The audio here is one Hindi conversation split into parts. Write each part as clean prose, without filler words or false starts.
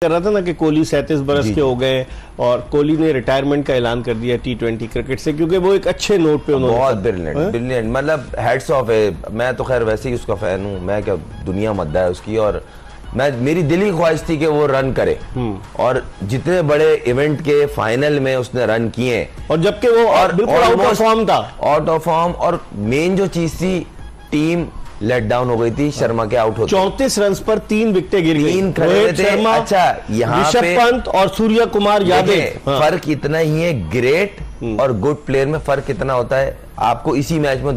कर रहा था ना कि कोहली 37 बरस के हो गए और कोहली ने रिटायरमेंट का ऐलान कर दिया T20 क्रिकेट से, क्योंकि वो एक अच्छे नोट पे उन्होंने बहुत ब्रिलियंट मतलब हेड्स ऑफ है। मैं तो खैर वैसे ही उसका फैन हूँ, मैं क्या दुनिया मद्दा है उसकी, और मेरी दिली ख्वाहिश थी कि वो रन करे और जितने बड़े इवेंट के फाइनल में उसने रन किए, और जबकि वो बिल्कुल आउट ऑफ फॉर्म था, आउट ऑफ फॉर्म। और मेन जो चीज थी, टीम लेट डाउन हो गई थी शर्मा के आउट होते। 34 रन पर 3 विकेटें गिर गई। रोहित शर्मा, अच्छा यहाँ ऋषभ पंत और सूर्य कुमार यादव। फर्क इतना ही है, ग्रेट और गुड प्लेयर में फर्क इतना होता है। आपको इसी मैच में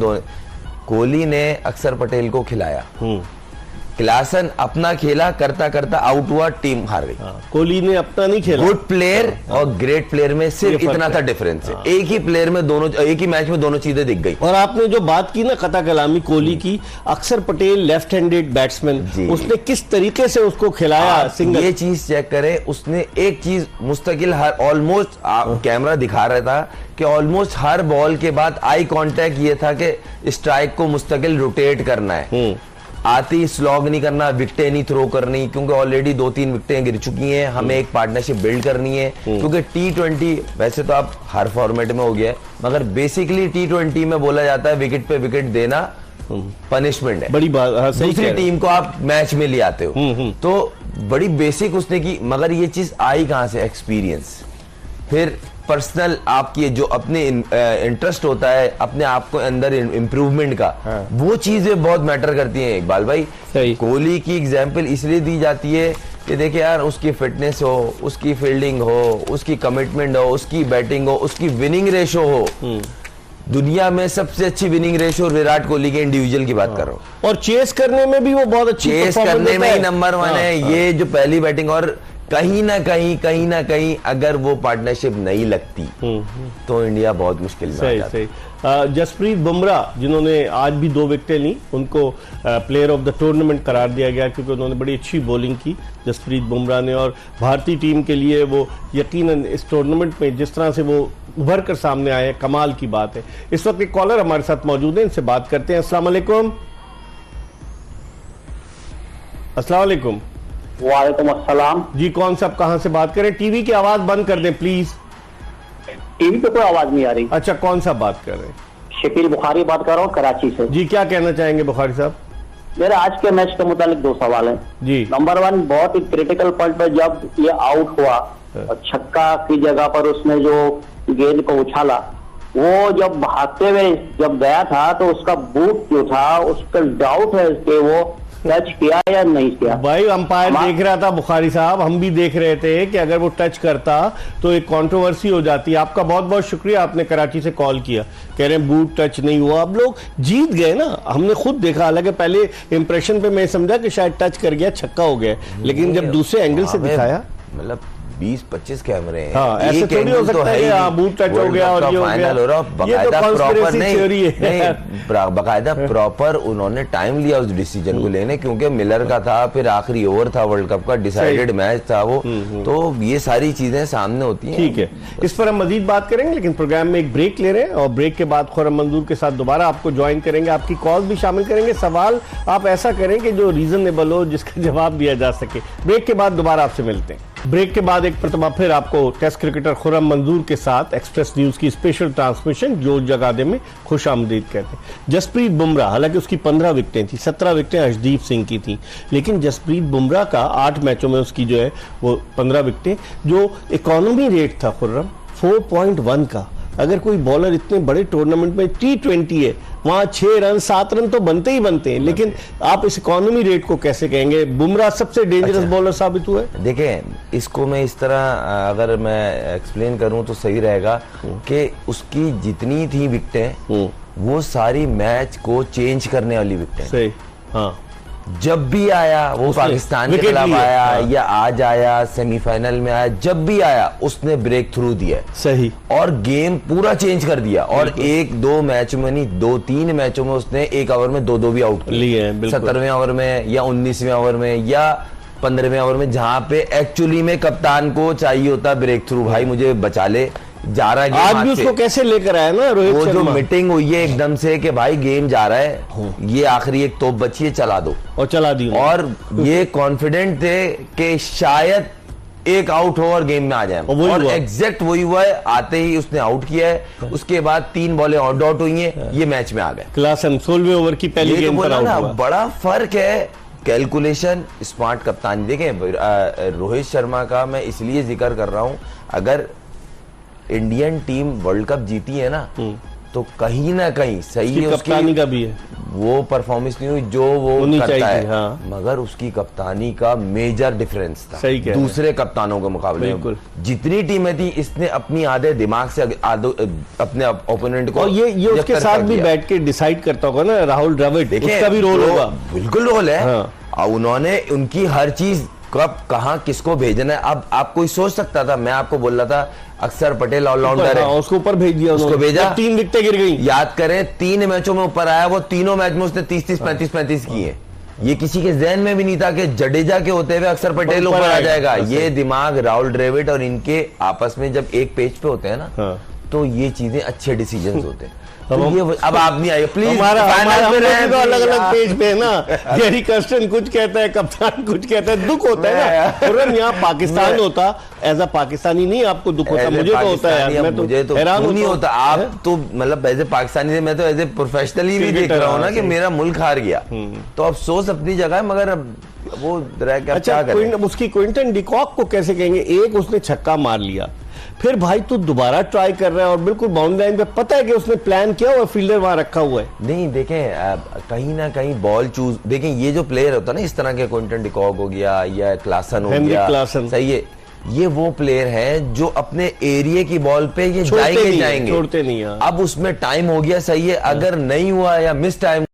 कोहली ने अक्षर पटेल को खिलाया, क्लासन अपना खेला, करता करता आउट हुआ, टीम हार गई। कोहली ने अपना नहीं खेला। गुड प्लेयर और ग्रेट प्लेयर में सिर्फ इतना था डिफरेंस है। एक ही प्लेयर में दोनों, एक ही मैच में दोनों चीजें दिख गई। और आपने जो बात की ना कथा कलामी कोहली की, अक्षर पटेल लेफ्ट हैंडेड बैट्समैन, उसने किस तरीके से उसको खिलाया सिंगल। ये चीज चेक करें, उसने एक चीज मुस्तकिल ऑलमोस्ट कैमरा दिखा रहा था कि ऑलमोस्ट हर बॉल के बाद आई कांटेक्ट ये था कि स्ट्राइक को मुस्तकिल रोटेट करना है, आती स्लॉग नहीं करना, विकेटें नहीं थ्रो करनी, क्योंकि ऑलरेडी 2-3 विकेटें गिर चुकी हैं। हमें एक पार्टनरशिप बिल्ड करनी है, क्योंकि T20 वैसे तो आप हर फॉर्मेट में हो गया है, मगर बेसिकली T20 में बोला जाता है विकेट पे विकेट देना पनिशमेंट है, बड़ी बात। दूसरी टीम को आप मैच में ले आते हो, तो बड़ी बेसिक उसने की। मगर ये चीज आई कहां से? एक्सपीरियंस, फिर पर्सनल आपकी जो अपने इंटरेस्ट होता है अपने आप को अंदर इम्प्रूवमेंट का, वो चीजें बहुत मैटर करती हैं। इकबाल भाई, कोहली की एग्जांपल इसलिए दी जाती है कि देखिए यार, उसकी फिटनेस हो, उसकी फील्डिंग हो, उसकी कमिटमेंट हो, उसकी बैटिंग हो, उसकी विनिंग रेशो हो। दुनिया में सबसे अच्छी विनिंग रेशो विराट कोहली के इंडिविजुअल की बात कर रहा हूँ, और चेस करने में भी वो बहुत अच्छी, चेस करने में ही नंबर 1 है। ये जो पहली बैटिंग, और कहीं ना कहीं अगर वो पार्टनरशिप नहीं लगती तो इंडिया बहुत मुश्किल में आ जाता। सही। जसप्रीत बुमराह, जिन्होंने आज भी 2 विकेटें ली, उनको प्लेयर ऑफ द टूर्नामेंट करार दिया गया, क्योंकि उन्होंने बड़ी अच्छी बॉलिंग की जसप्रीत बुमराह ने। और भारतीय टीम के लिए वो यकीनन इस टूर्नामेंट में जिस तरह से वो उभर कर सामने आए, कमाल की बात है। इस वक्त एक कॉलर हमारे साथ मौजूद है, इनसे बात करते हैं। अस्सलाम वालेकुम। अस्सलाम वालेकुम। वालेकुम अस्सलाम जी, कौन साहब कहां से बात करें? टीवी की आवाज बंद कर दें प्लीज। टीवी पे कोई आवाज नहीं आ रही। अच्छा, कौन सा बात कर रहे हैं? शकील बुखारी बात कर रहा हूँ कराची से। जी, क्या कहना चाहेंगे बुखारी साहब? मेरे आज के मैच के मुतालिक 2 सवाल हैं जी। नंबर 1, बहुत ही क्रिटिकल पॉइंट पे जब ये आउट हुआ और छक्का की जगह पर उसने जो गेंद को उछाला, वो जब भागते हुए जब गया था तो उसका बूट जो था, उसका डाउट है कि वो टच किया या नहीं किया। भाई अंपायर देख रहा था बुखारी साहब, हम भी देख रहे थे कि अगर वो टच करता तो एक कंट्रोवर्सी हो जाती। आपका बहुत बहुत शुक्रिया, आपने कराची से कॉल किया। कह रहे हैं बूट टच नहीं हुआ। अब लोग जीत गए ना, हमने खुद देखा। हालांकि पहले इंप्रेशन पे मैं समझा कि शायद टच कर गया, छक्का हो गया, लेकिन जब दूसरे एंगल से दिखाया, मतलब 20-25 कैमरे हैं। हाँ, ऐसे थोड़ी हो सकता है कि बूट टच हो गया और ये हो गया। हो रहा बकायदा प्रॉपर नहीं, बकायदा प्रॉपर उन्होंने टाइम लिया उस डिसीजन को लेने, क्योंकि मिलर का था, फिर आखिरी ओवर था वर्ल्ड कप का, डिसाइडेड मैच था वो, तो ये सारी चीजें सामने होती हैं। ठीक है, इस पर हम मजीद बात करेंगे, लेकिन प्रोग्राम में एक ब्रेक ले रहे हैं और ब्रेक के बाद खुर्रम मंजूर के साथ दोबारा आपको ज्वाइन करेंगे। आपकी कॉल भी शामिल करेंगे, सवाल आप ऐसा करें कि जो रीजनेबल हो, जिसका जवाब दिया जा सके। ब्रेक के बाद दोबारा आपसे मिलते हैं। ब्रेक के बाद एक मरतबा फिर आपको टेस्ट क्रिकेटर खुर्रम मंजूर के साथ एक्सप्रेस न्यूज की स्पेशल ट्रांसमिशन जो जगादे में खुश आमदीद कहते हैं। जसप्रीत बुमराह, हालांकि उसकी 15 विकेटें थी, 17 विकेटें अर्शदीप सिंह की थी, लेकिन जसप्रीत बुमराह का 8 मैचों में उसकी जो है वो 15 विकेटें, जो इकोनॉमी रेट था खुर्रम 4.1 का। अगर कोई बॉलर इतने बड़े टूर्नामेंट में, T20 है, वहां 6 रन 7 रन तो बनते ही बनते हैं, लेकिन आप इस इकोनॉमी रेट को कैसे कहेंगे? बुमराह सबसे डेंजरस बॉलर साबित हुआ है। देखें, इसको मैं इस तरह अगर मैं एक्सप्लेन करूं तो सही रहेगा कि उसकी जितनी थी विकेटें वो सारी मैच को चेंज करने वाली विकेटें। सही। हाँ, जब भी आया वो पाकिस्तान के खिलाफ आया, या आज आया सेमीफाइनल में आया, जब भी आया उसने ब्रेक थ्रू दिया। सही। और गेम पूरा चेंज कर दिया, और 1-2 मैच में नहीं, 2-3 मैचों में उसने 1 ओवर में 2-2 भी आउट लिए हैं। 17वें ओवर में या 19वें ओवर में या 15वें ओवर में, जहां पे एक्चुअली में कप्तान को चाहिए होता ब्रेक थ्रू, भाई मुझे बचा ले, जा रहा है। आज भी उसको कैसे लेकर आया ना रोहित शर्मा। वो जो मीटिंग हुई है एकदम से कि भाई गेम जा रहा है, ये आखिरी एक तोप बची है, चला दो, और चला दी। और ये कॉन्फिडेंट थे कि शायद एक आउट हो और गेम में आ जाए, और एग्जैक्ट वही हुआ है। आते ही उसने आउट किया है, उसके बाद 3 बॉलें ऑल आउट हुई हैं, ये मैच में आ गए। क्लासन 16वें ओवर की पहली गेंद पर आउट हुआ। बड़ा फर्क है, कैलकुलेशन, स्मार्ट कप्तानी। देखें रोहित शर्मा का मैं इसलिए जिक्र कर रहा हूं, अगर इंडियन टीम वर्ल्ड कप जीती है ना, तो कहीं ना कहीं सही है, कप्तानी का भी है, वो परफॉर्मेंस नहीं हुई जो वो करता है, हाँ। मगर उसकी कप्तानी का मेजर डिफरेंस था सही कह दूसरे कप्तानों के मुकाबले में। जितनी टीमें थी, इसने अपनी आधे दिमाग से अपने ओपोनेंट को, और ये उसके साथ भी बैठ के डिसाइड करता होगा ना राहुल द्रविड़, उसका भी रोल होगा। बिल्कुल रोल है, हाँ। उन्होंने उनकी हर चीज कब कहां किसको भेजना है। अब आप कोई सोच सकता था, मैं आपको बोल रहा था अक्षर पटेल ऑलराउंडर है, उसको ऊपर भेज दिया, उसको भेजा, 3 विकेटें गिर गई। याद करें 3 मैचों में ऊपर आया, वो तीनों मैच में उसने 30-30, 35-35 किए। ये किसी के जहन में भी नहीं था कि जडेजा के होते हुए अक्षर पटेल ऊपर आ जाएगा। ये दिमाग राहुल द्रविड़ और इनके आपस में जब एक पेज पे होते हैं ना, हाँ। तो ये चीजें अच्छे डिसीजन होते हैं। तो ये अब आप नहीं आइए प्लीज, हमारा तो अलग अलग पेज पे है ना। गैरी कर्स्टन कुछ कहता है, कप्तान कुछ कहता है, दुख होता है ना। यहाँ पाकिस्तान होता, एज अ पाकिस्तानी नहीं आपको दुख होता, मुझे तो होता है, मैं तो हैरान नहीं होता। आप तो मतलब एज ए पाकिस्तानी से, मैं तो एज ए प्रोफेशनली भी देख रहा हूँ ना कि मेरा मुल्क हार गया, तो अफसोस अपनी जगह है, मगर अब वो अच्छा उसकी क्विंटन डिकॉक को कैसे कहेंगे, एक उसने छक्का मार लिया, फिर भाई तू दोबारा ट्राई कर रहा है, और बिल्कुल बाउंड्री लाइन पे पता है कि उसने प्लान किया हुआ, फील्डर वहां रखा हुआ है। नहीं देखें, कहीं ना कहीं बॉल चूज, देखें ये जो प्लेयर होता है ना इस तरह के, क्विंटन डिकॉक हो गया या क्लासन हो गया, सही है, ये वो प्लेयर है जो अपने एरिया की बॉल पे ये जाएंगे छोड़ते नहीं है। अब उसमें टाइम हो गया, सही है, अगर नहीं हुआ या मिस टाइम